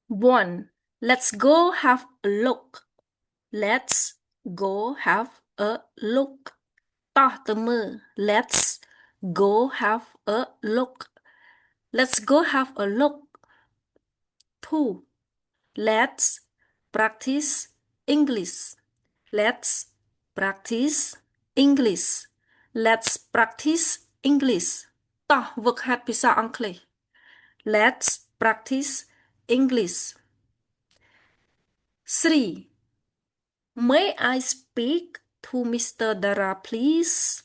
1. Let's go have a look. Let's go have a look. តោះទៅមើល Let's go have a look. Let's go have a look. 2. Let's practice English. Let's practice English. Let's practice English. តោះហ្វឹកហាត់ភាសាអង់គ្លេស Let's practice English. 3. May I speak to Mr. Dara, please?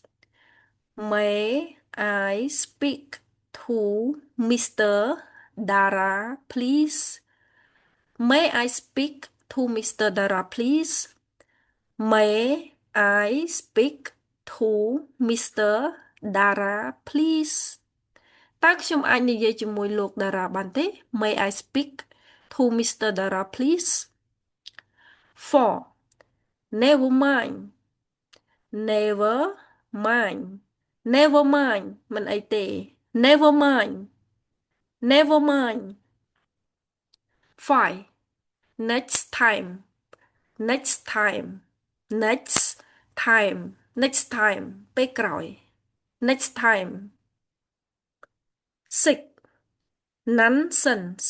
May I speak to Mr. Dara, please? May I speak to Mr. Dara, please? May I speak to Mr. Dara, please? តើខ្ញុំអាចនិយាយជាមួយលោក Dara បានទេ May I speak to Mr. Dara, please? 4. Never mind. Never mind. Never mind មិនអីទេ Never mind. Never mind. 5. Next time. Next time. Next time. Next time ពេលក្រោយ Next time. 6. Nonsense.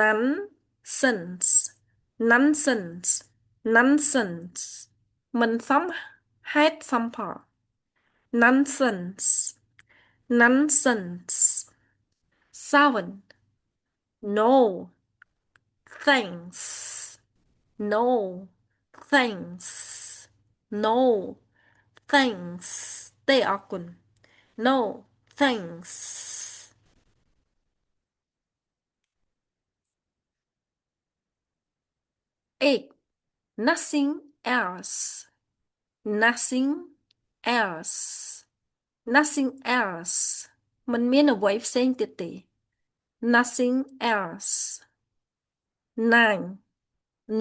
Nonsense. Nonsense. Nonsense មិនសមហេតុសមផល Nonsense. Nonsense. 7. No. Thanks. No. Thanks. No. Thanks ទេអរគុណ No. Thanks. 8. Nothing else. Nothing else. Nothing else មិនមានអ្វីផ្សេងទៀតទេ Nothing else. 9.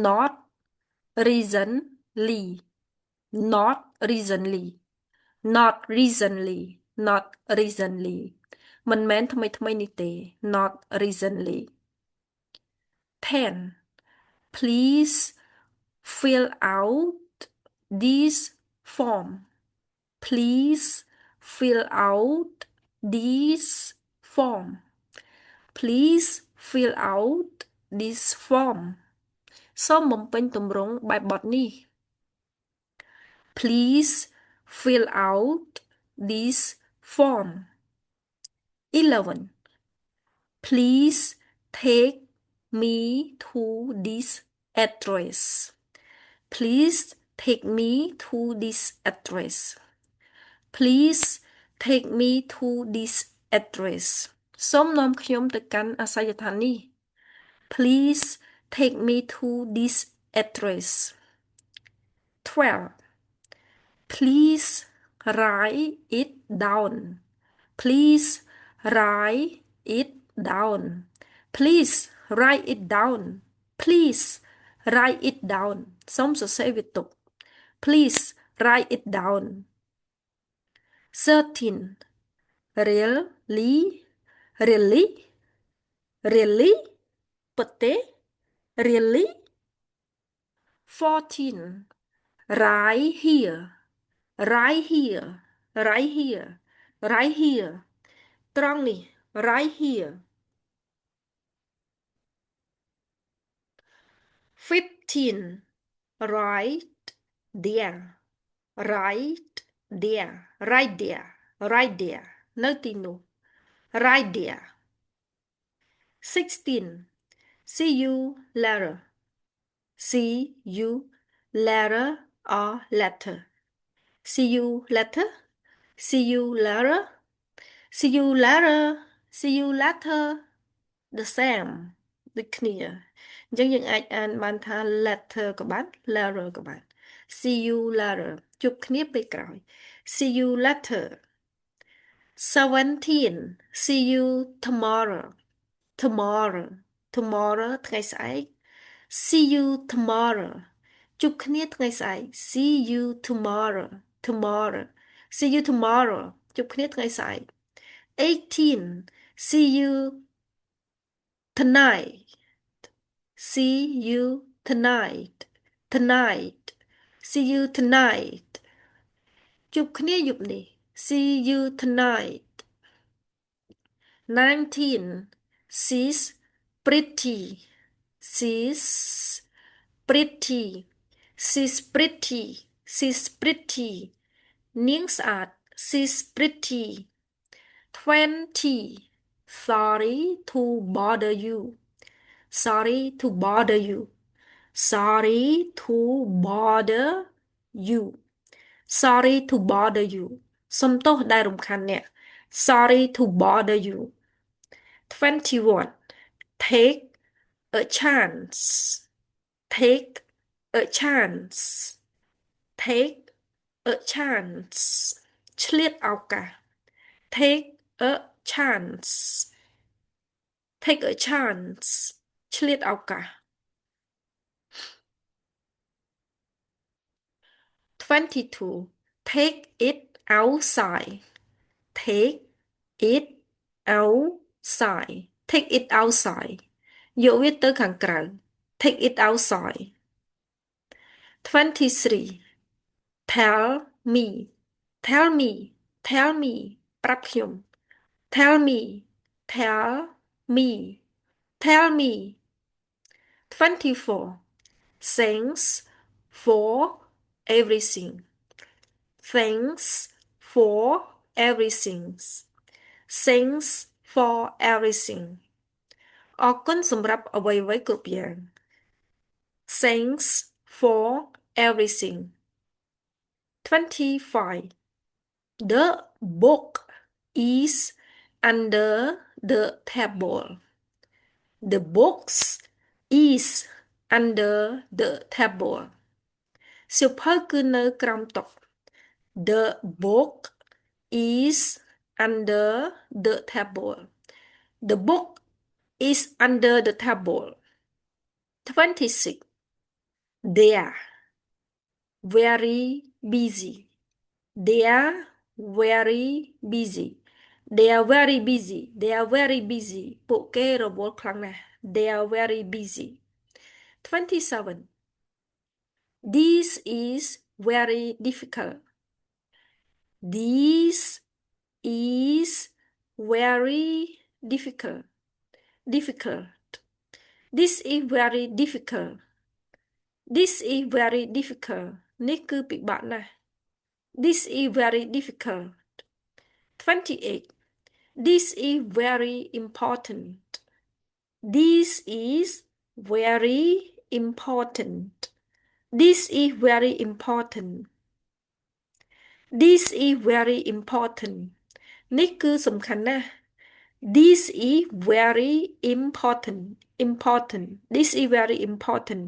Not recently. Not recently. Not recently. Not recently មិនមែនថ្មីនេះទេ Not recently. 10. Please fill out this form. Please fill out this form. Please fill out this form. សូមបំពេញទម្រង់បែបបទនេះ Please fill out this form. 11. Please take me to this address. Please take me to this address. Please take me to this address. សូមនាំខ្ញុំទៅកាន់អាសយដ្ឋាននេះ Please take me to this address. 12. Please write it down. Please write it down. Please write it down. Please write it down. សូមសរសេរវាទុក Please write it down. 13. Really? Really? Really? ពិតទេ Really? 14. Right here. Right here. Right here. Right here. ត្រង់នេះ Right here. 15. Right there. Right there. Right there. Right there. នៅទីនោះ Right there. 16. See you later. See you later or later. See you later. See you later. See you later. See you later. The same ដូចគ្នាអញ្ចឹងយើងអាចអានបានថា later ក៏បាន later ក៏បាន See you later ជួបគ្នាពេលក្រោយ See you later. 17. See you tomorrow. Tomorrow. Tomorrow ថ្ងៃស្អែក See you tomorrow. ជួបគ្នាថ្ងៃស្អែក See you tomorrow. Tomorrow. See you tomorrow. ជួបគ្នាថ្ងៃស្អែក 18. See you tonight. See you tonight. Tonight. See you tonight. ជួបគ្នាយប់នេះ See you tonight. 19. She's pretty. She's pretty. She's pretty. She's pretty. នាងស្អាត She's pretty. 20. Sorry to bother you. Sorry to bother you. Sorry to bother you. Sorry to bother you. សុំទោសដែលរំខានអ្នក Sorry to bother you. 21. Take a chance. Take a chance. Take a chance. ឆ្លៀតឱកាស Take a chance. Take a chance. ឆ្លៀតឱកាស 22. Take it outside. Take it outside. Take it outside. យកវាទៅខាងក្រៅ Take it outside. 23. Tell me. Tell me. Tell me. ប្រាប់ខ្ញុំ Tell me. Tell me. Tell me. 24. Thanks for everything. Thanks for everything. Thanks for everything. អរគុណសម្រាប់អ្វីៗគ្រប់យ៉ាង Thanks for everything. 25. The book is under the table. The books is under the table. សៀវភៅគឺនៅក្រោមតុ The book is under the table. The book is under the table. 26. They are very busy. They are very busy. They are very busy. They are very busy. ពួកគេរវល់ខ្លាំងណាស់ They are very busy. 27. This is very difficult. This is very difficult. Difficult. This is very difficult. This is very difficult. នេះគឺពិបាកណាស់ This is very difficult. 28. This is very important. This is very important. This is very important. This is very important. នេះគឺសំខាន់ណាស់ This is very important. Important. This is very important.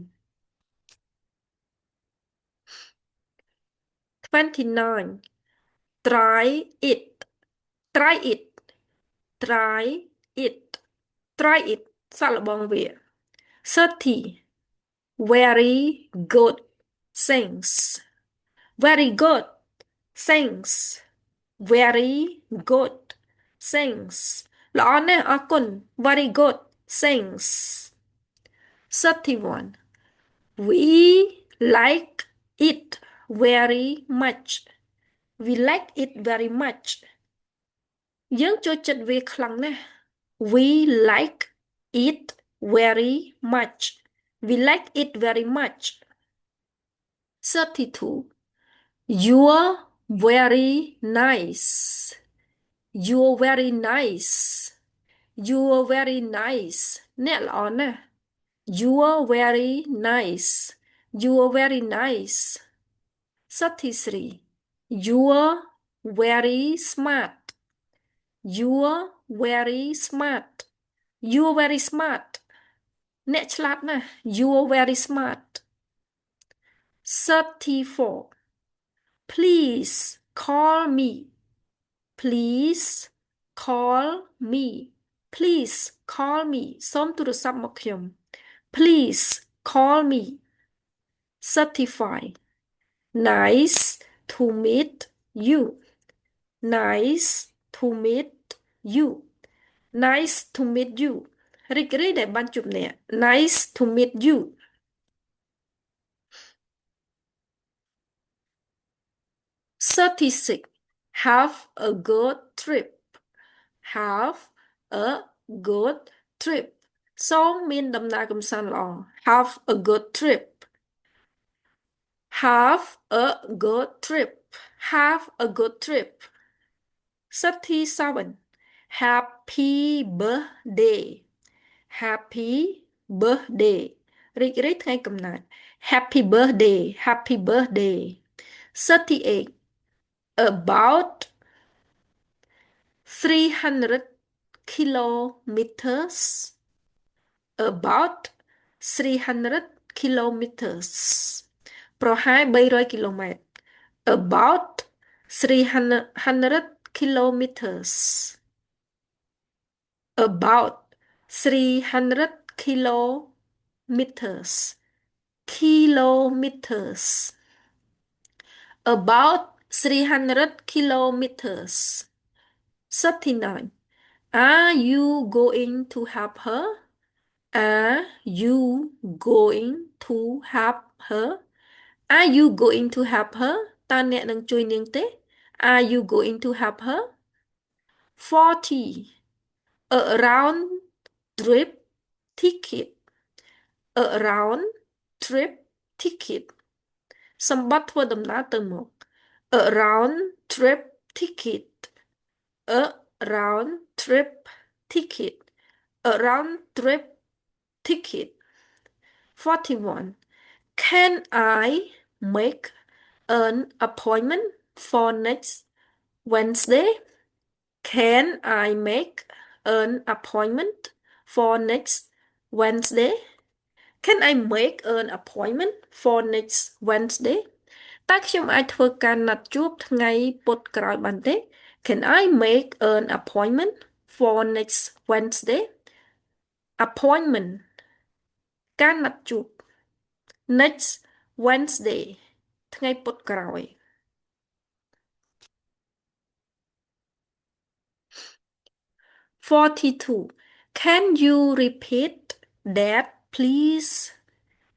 29. Try it. Try it. Try it. Try it. សាកល្បងវា 30. Very good. Thanks. Very good. Thanks. Very good. Thanks. ល្អណាស់អរគុណ Very good. Thanks. 31. We like it very much. We like it very much. យើងចូលចិត្តវាខ្លាំងណាស់ We like it very much. We like it very much. 32. You're very nice. You're very nice. You're very nice. អ្នកល្អណាស់ You're very nice. You're very nice. 33. You're very smart. You're very smart. You're very smart. អ្នកឆ្លាតណាស់ You're very smart. 34. Please call me. Please call me. Please call me. សូមទូរស័ព្ទមកខ្ញុំ Please call me. 35. Nice to meet you. Nice to meet you. Nice to meet you. រីករាយដែលបានជួបអ្នក Nice to meet you 36 Have a good trip Have a good trip សូមមានដំណើរកម្សាន្តល្អ Have a good trip Have a good trip Have a good trip 37 Happy birthday Happy birthday រីករាយថ្ងៃកំណើត Happy birthday Happy birthday 38 About 300 kilometers About 300 kilometers ប្រហែល300គីឡូម៉ែត្រ About 300 kilometers About 300 kilometers kilometers About 300 kilometers 39 Are you going to help her Are you going to help her Are you going to help her តើអ្នកនឹងជួយនាងទេ Are you going to help her 40 A round trip ticket A round trip ticket សម្បត្តិធ្វើដំណើរទៅមក A round trip ticket A round trip ticket A round trip ticket 41 Can I make an appointment for next Wednesday Can I make an appointment for next Wednesday Can I make an appointment for next Wednesday តើខ្ញុំអាចធ្វើការណាត់ជួបថ្ងៃពុធក្រោយបានទេ Can I make an appointment for next Wednesday Appointment ការណាត់ជួប Next Wednesday ថ្ងៃពុធក្រោយ 42 Can you repeat that please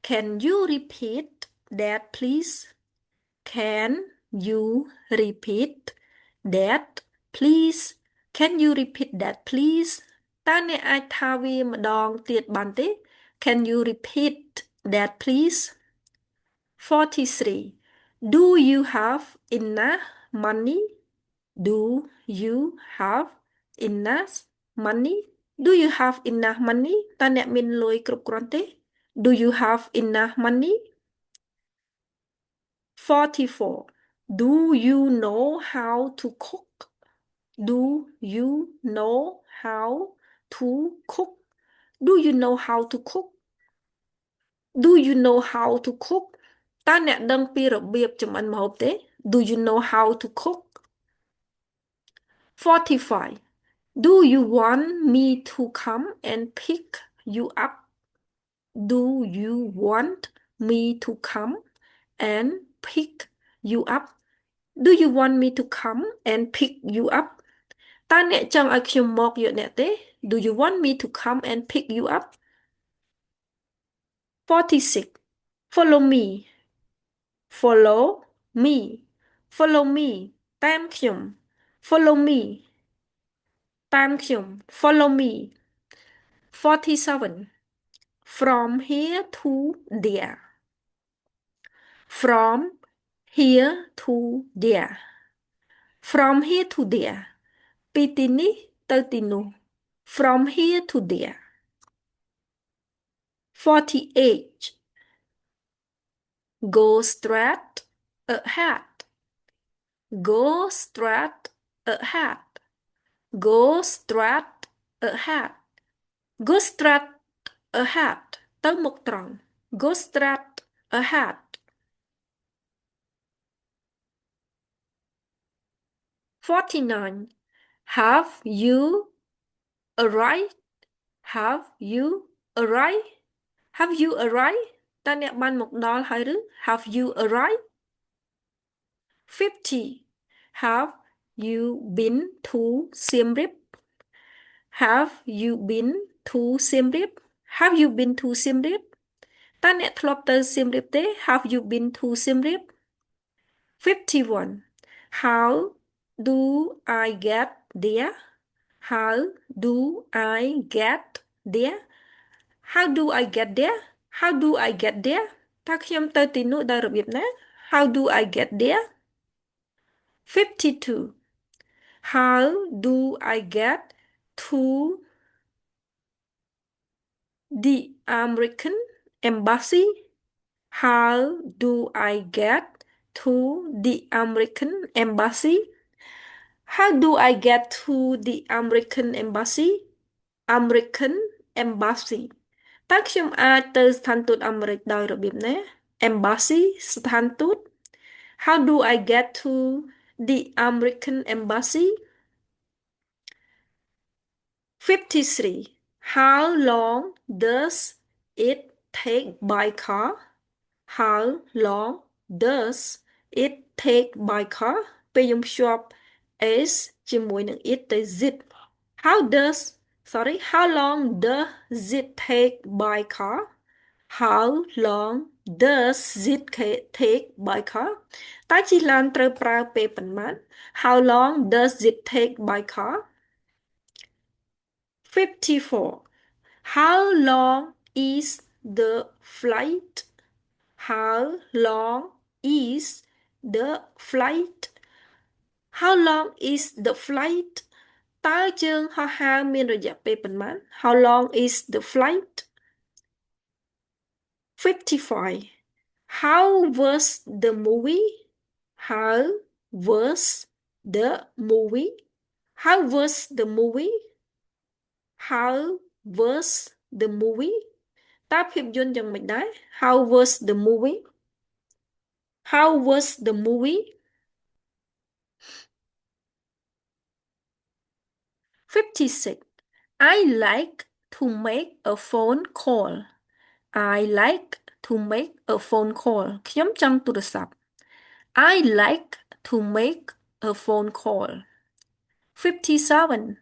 Can you repeat that please Can you repeat that please Can you repeat that please តើអ្នកអាចថាវាម្ដងទៀតបានទេ Can you repeat that please 43 Do you have enough money Do you have enough money Do you have enough money តើអ្នកមានលុយគ្រប់គ្រាន់ទេ Do you have enough money 44 Do you know how to cook Do you know how to cook Do you know how to cook Do you know how to cook តើអ្នកដឹងពីរបៀបចម្អិនម្ហូបទេ Do you know how to cook 45 Do you want me to come and pick you up Do you want me to come and pick you up Do you want me to come and pick you up តើអ្នកចង់ឲ្យខ្ញុំមកយកអ្នកទេ Do you want me to come and pick you up 46 Follow me Follow me Follow me តាមខ្ញុំ Follow me តាមខ្ញុំ Follow me 47 From here to there From here to there From here to there ពីទីនេះទៅទីនោះ From here to there 48 Go straight ahead Go straight ahead Go straight ahead Go straight ahead ទៅមុខត្រង់ Go straight ahead 49 Have you arrived Have you arrived Have you arrived តើអ្នកបានមកដល់ហើយឬ Have you arrived 50 Have you been to Siem Reap Have you been to Siem Reap Have you been to Siem Reap តើអ្នកធ្លាប់ទៅ Siem Reap ទេ Have you been to Siem Reap 51 How do I get there How do I get there How do I get there How do I get there តើខ្ញុំទៅទីនោះដោយរបៀបណា How do I get there 52 How do I get to the American embassy How do I get to the American embassy How do I get to the American embassy American embassy តើខ្ញុំអាចទៅស្ថានទូតអាមេរិកដោយរបៀបណា Embassy ស្ថានទូត How do I get to the American embassy 53 How long does it take by car How long does it take by car ពេលខ្ញុំភ្ជាប់ s ជាមួយនឹង it ទៅ zip How long does it take by car How long does it take by car តើជិះឡានត្រូវប្រើពេលប៉ុន្មាន How long does it take by car 54 How long is the flight How long is the flight How long is the flight តើជើងហោះហើរមានរយៈពេលប៉ុន្មាន How long is the flight 55 How was the movie How was the movie How was the movie How was the movie តើភាពយន្តយ៉ាងម៉េចដែរ How was the movie How was the movie 56 I like to make a phone call I like to make a phone call ខ្ញុំចង់ទូរស័ព្ទ I like to make a phone call 57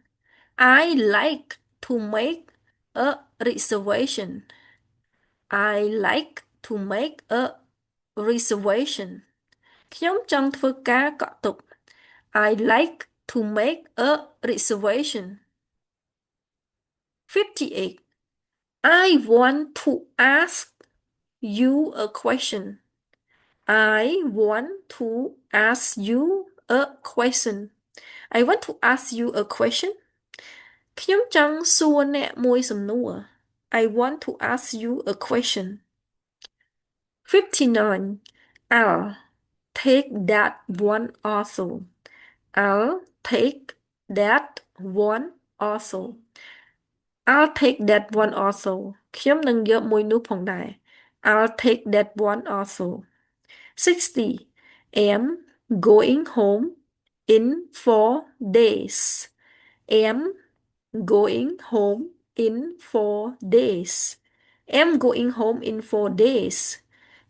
I like to make a reservation I like to make a reservation ខ្ញុំចង់ធ្វើការកក់ទុក I like to make a reservation 58 I want to ask you a question I want to ask you a question I want to ask you a question ខ្ញុំចង់សួរអ្នកមួយសំណួរ I want to ask you a question 59 I'll take that one also I'll take that one also I'll take that one also ខ្ញុំនឹងយកមួយនោះផងដែរ I'll take that one also 60 am going home in 4 days am going home in 4 days am going home in 4 days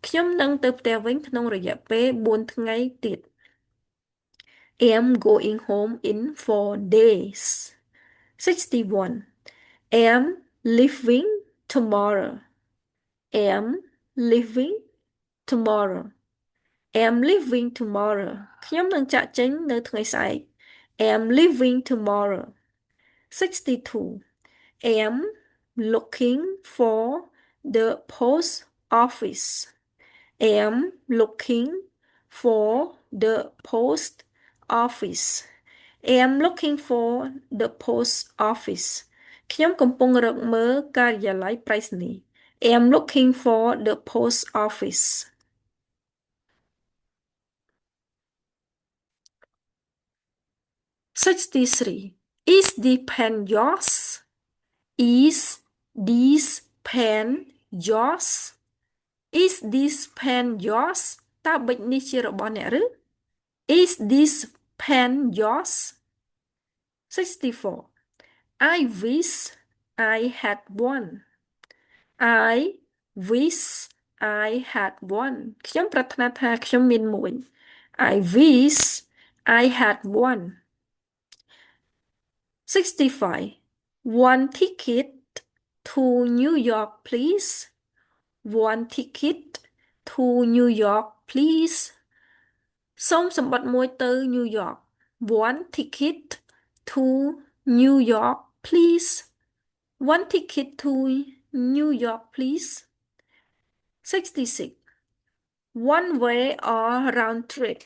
ខ្ញុំនឹងទៅផ្ទះវិញក្នុងរយៈពេល4ថ្ងៃទៀត am going home in 4 days 61 am leaving tomorrow am leaving tomorrow am leaving tomorrow ខ្ញុំនឹងចាកចេញនៅថ្ងៃស្អែក am leaving tomorrow 62 am looking for the post office am looking for the post office am looking for the post office ខ្ញុំកំពុងរកមើលការិយាល័យប្រៃសណីយ៍ am looking for the post office 63 Is the pen yours Is this pen yours Is this pen yours តើប៊ិចនេះជារបស់អ្នកឬ Is this pen yours 64 I wish I had one I wish I had one ខ្ញុំប្រាថ្នាថាខ្ញុំមានមួយ I wish I had one 65 one ticket to New York please one ticket to New York please សូមសម្បត្តិមួយទៅ New York one ticket to New York please one ticket to New York please 66 one way or round trip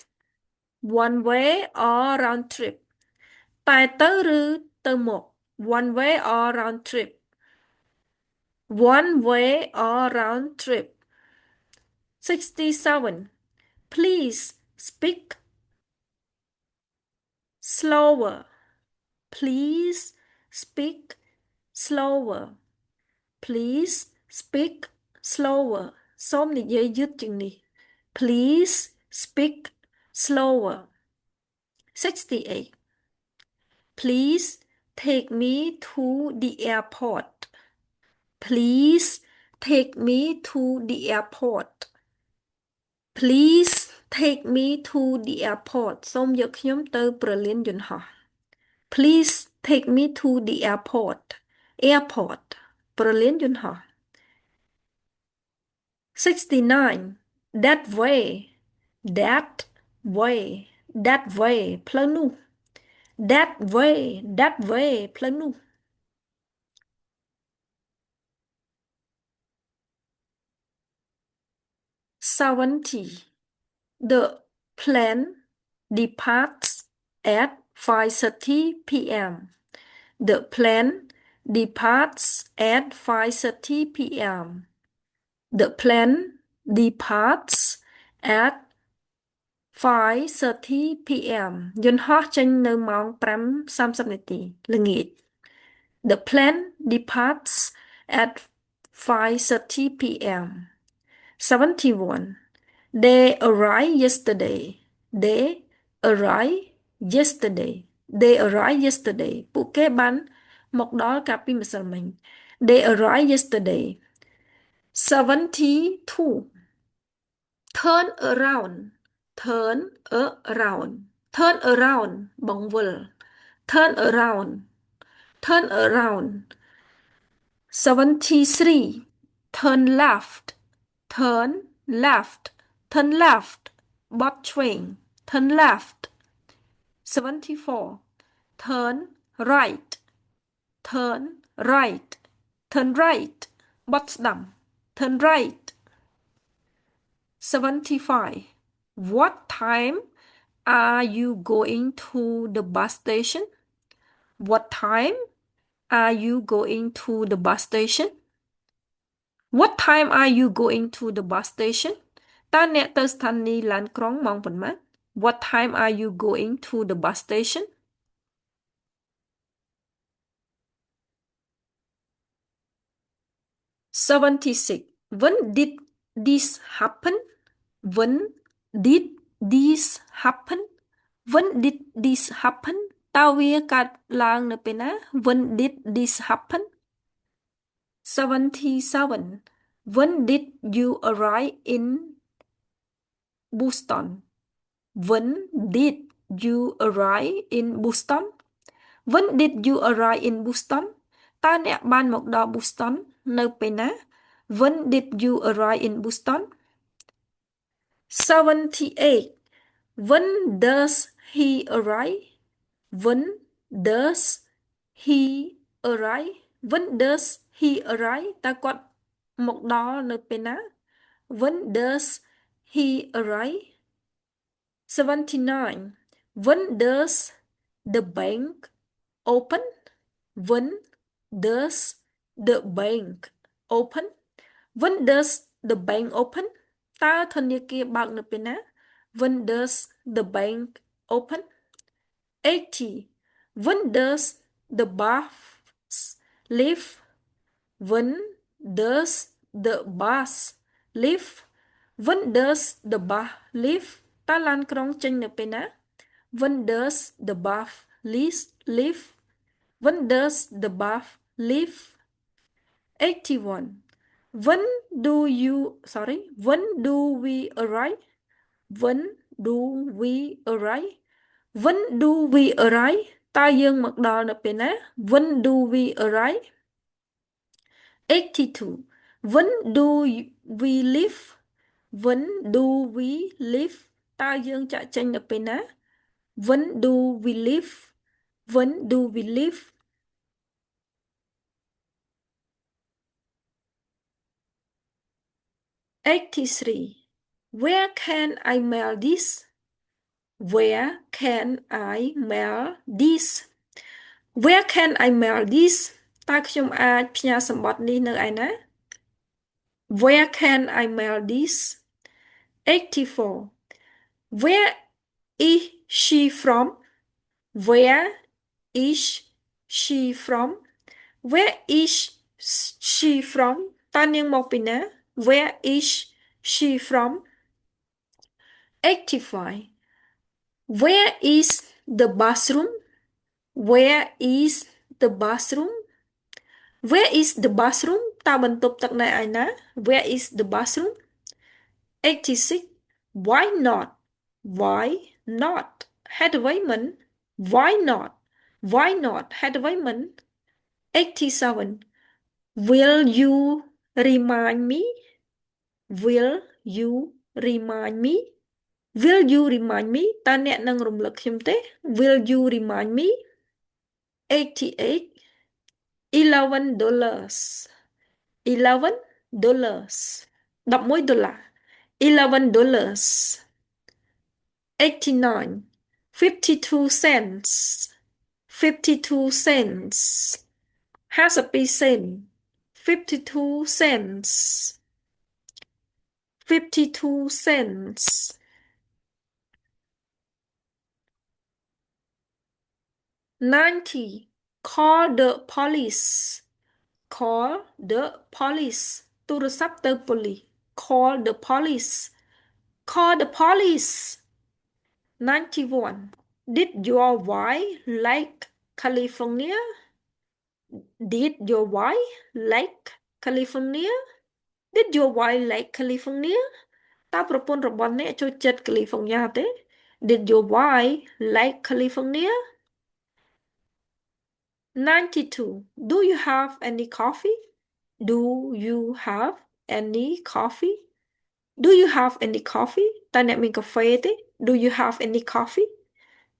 one way or round trip តែទៅឬទៅមក one way or round trip one way or round trip 67 please speak slower please speak slower please speak slower សូមនិយាយយឺតជាងនេះ please speak slower 68 please take me to the airport please take me to the airport please take me to the airport សូមយកខ្ញុំទៅប្រលានយន្តហោះ please take me to the airport airport ប្រលានយន្តហោះ 69 that way that way that way ផ្លូវនោះ that way that way ផ្លូវនោះ 70 the plane departs at 5:30 p.m. The plane departs at 5:30 p.m. The plane departs at 5:30 p.m. យន្តហោះចេញនៅម៉ោង 5:30 នាទីល្ងាច The plane departs at 5:30 p.m. 71 They arrived yesterday. They arrived yesterday. They arrived yesterday. ពួកគេបានមកដល់កាលពីម្សិលមិញ They arrived yesterday. 72 Turn around. Turn around. Turn around បង្វិល Turn around. Turn around. 73 Turn left. Turn left. Turn left បត់ឆ្វេង Turn left. 74 Turn right. Turn right. Turn right បត់ស្ដាំ Turn right. 75 What time are you going to the bus station? What time are you going to the bus station? What time are you going to the bus station? តើអ្នកទៅស្ថានីយ៍ឡានក្រុងម៉ោងប៉ុន្មាន What time are you going to the bus station? 76 When did this happen? When did this happen? When did this happen? តើវាកើតឡើងនៅពេលណា When did this happen? 77 When did you arrive in Boston? When did you arrive in Boston? When did you arrive in Boston? តើអ្នកបានមកដល់ Boston នៅពេលណា When did you arrive in Boston? 78 When does he arrive? When does he arrive? When does he arrive? តើគាត់មកដល់នៅពេលណា When does he arrive? 79 When does the bank open? When does the bank open? When does the bank open? តើធនាគារបើកនៅពេលណា When does the bank open? 80 When does the bus leave? When does the bus leave? When does the bus leave? តើឡានក្រុងចេញនៅពេលណា When does the bus leave? When does the bus leave? 81 When do we arrive? When do we arrive? When do we arrive? តើយើងមកដល់នៅពេលណា When do we arrive? 82 when do we live when do we live តើយើងចាក់ចេញនៅពេលណា when do we live when do we live 83 where can I mail this where can I mail this where can I mail this តើខ្ញុំអាចផ្ញើសម្បត្តិនេះនៅឯណា where can I mail this 84 where is she from where is she from where is she from តើនាងមកពីណា where is she from 85 where is the bathroom where is the bathroom where is the bathroom តើបន្ទប់ទឹកនៅឯណា where is the bathroom 86 why not why not ហេតុអ្វីមិន why not why not ហេតុអ្វីមិន 87 will you remind me will you remind me will you remind me តើអ្នកនឹងរំលឹកខ្ញុំទេ will you remind me 88 $11 $11 $11 $11 89 52 cents 52 cents 52 cent 52 cents 52 cents 90 call the police call the police ទូរស័ព្ទទៅប៉ូលីស call the police call the police 91 did your wife like California did your wife like California did your wife like California តើប្រពន្ធរបស់អ្នកចូលចិត្ត California ទេ did your wife like California 92 do you have any coffee do you have any coffee do you have any coffee តើអ្នកមានកាហ្វេទេ do you have any coffee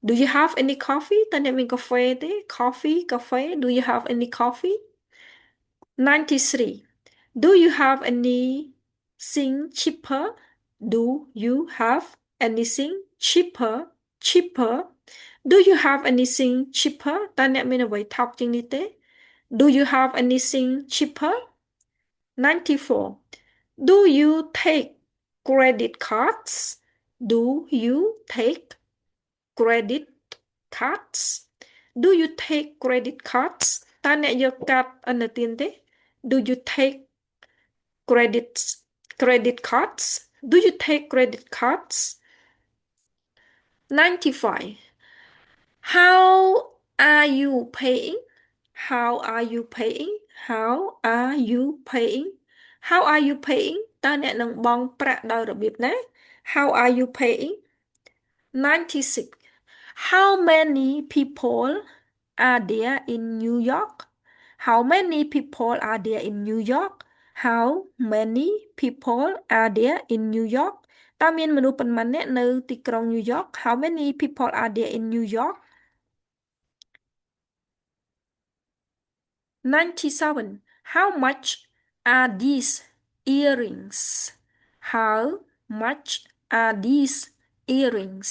do you have any coffee តើអ្នកមានកាហ្វេទេ coffee កាហ្វេ do you have any coffee 93 do you have anything cheaper do you have anything cheaper cheaper do you have anything cheaper តើអ្នកមានអ្វីថោកជាងនេះទេ do you have anything cheaper 94 do you take credit cards do you take credit cards do you take credit cards តើអ្នកយកកាតឥណទានទេ do you take credit cards do you take credit cards 95 how are you paying how are you paying how are you paying how are you paying តើអ្នកនឹងបង់ប្រាក់ដោយរបៀបណា how are you paying 96 how many people are there in New York how many people are there in New York how many people are there in New York តើមានមនុស្សប៉ុន្មានអ្នកនៅទីក្រុង New York how many people are there in New York 97 how much are these earrings how much are these earrings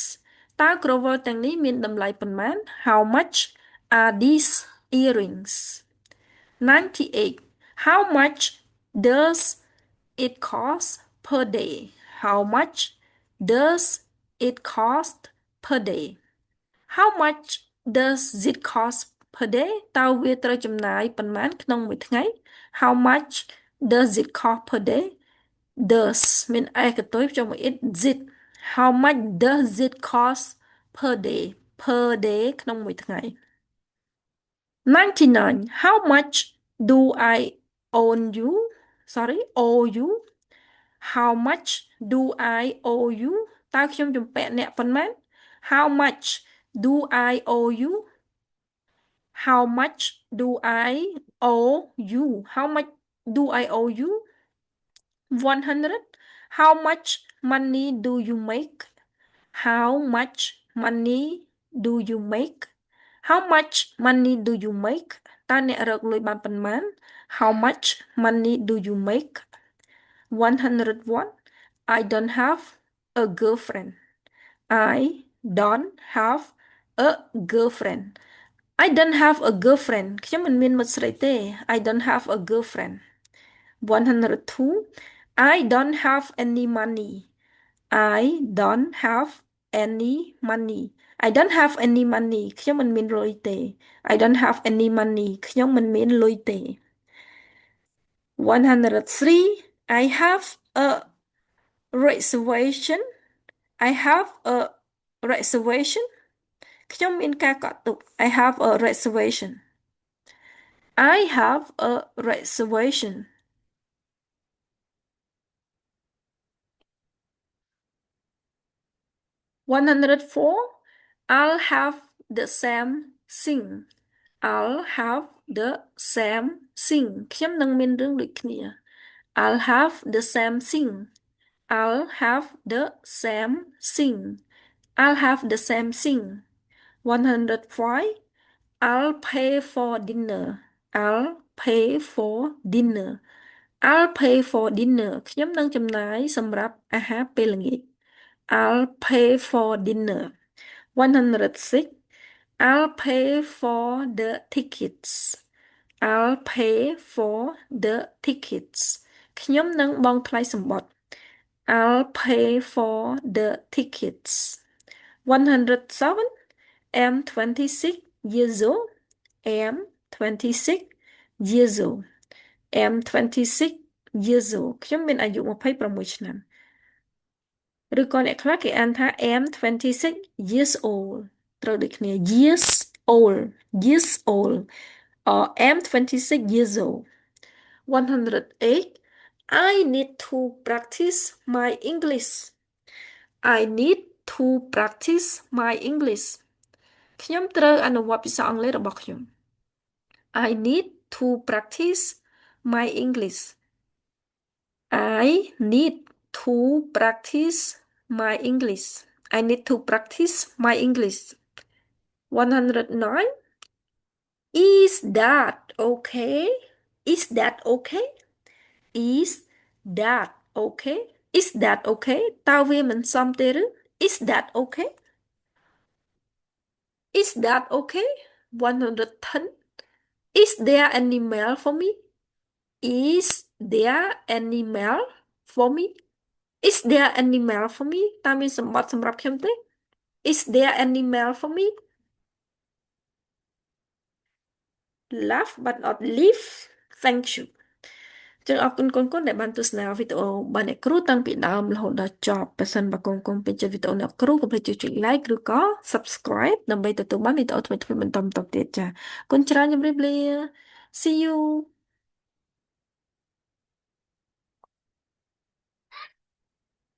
តើក្រវិលទាំងនេះមានតម្លៃប៉ុន្មាន how much are these earrings 98 how much does it cost per day how much does it cost per day how much does it cost per day តើវាត្រូវចំណាយប៉ុន្មានក្នុងមួយថ្ងៃ how much does it cost per day does មាន s កតុយចូលមក it how much does it cost per day per day ក្នុងមួយថ្ងៃ 99 how much do I owe you owe you how much do I owe you តើខ្ញុំជំពាក់អ្នកប៉ុន្មាន how much do I owe you how much do I owe you how much Do I owe you 100? How much money do you make? How much money do you make? How much money do you make? តើអ្នករកលុយបានប៉ុន្មាន How much money do you make? 101. I don't have a girlfriend. I don't have a girlfriend. I don't have a girlfriend. ខ្ញុំមិនមានមិត្តស្រីទេ I don't have a girlfriend. 102. I don't have any money. I don't have any money. I don't have any money. ខ្ញុំមិនមានលុយទេ I don't have any money. ខ្ញុំមិនមានលុយទេ 103. I have a reservation. I have a reservation. ខ្ញុំមានការកក់ទុក I have a reservation. I have a reservation. 104. I'll have the same thing. I'll have the same thing. ខ្ញុំនឹងមានរឿងដូចគ្នា I'll have the same thing. I'll have the same thing. I'll have the same thing. 105. I'll pay for dinner. I'll pay for dinner. I'll pay for dinner. ខ្ញុំនឹងចំណាយសម្រាប់អាហារពេលល្ងាច I'll pay for dinner. 106. I'll pay for the tickets. I'll pay for the tickets. ខ្ញុំនឹងបង់ថ្លៃសំបុត្រ I'll pay for the tickets. 107. I'm 26 years old. I'm 26 years old. I'm 26 years old. ខ្ញុំមានអាយុ26ឆ្នាំ ឬក៏អ្នកខ្លះគេអានថា am 26 years old ត្រូវដូចគ្នា years old years old or am 26 years old 108 I need to practice my English I need to practice my English ខ្ញុំត្រូវអនុវត្តភាសាអង់គ្លេសរបស់ខ្ញុំ I need to practice my English I need to practice my English. I need to practice my English. 109. Is that okay? Is that okay? Is that okay? Is that okay? តើវាមិនសមទេឬ Is that okay? Is that okay? 110. Is there any mail for me? Is there any mail for me? Is there any mail for me? តើមានសម្បត្តិសម្រាប់ខ្ញុំទេ Is there any mail for me? Laugh but not leave. Thank you. ចឹងអរគុណកូនៗដែលបានទស្សនាវីដេអូរបស់អ្នកគ្រូតាំងពីដើមរហូតដល់ចប់បើសិនបើកូនៗពេញចិត្តវីដេអូអ្នកគ្រូកុំភ្លេចចុច like ឬក៏ subscribe ដើម្បីទទួលបានវីដេអូថ្មីៗបន្តទៀតចា៎គុណច្រើនជម្រាបលា See you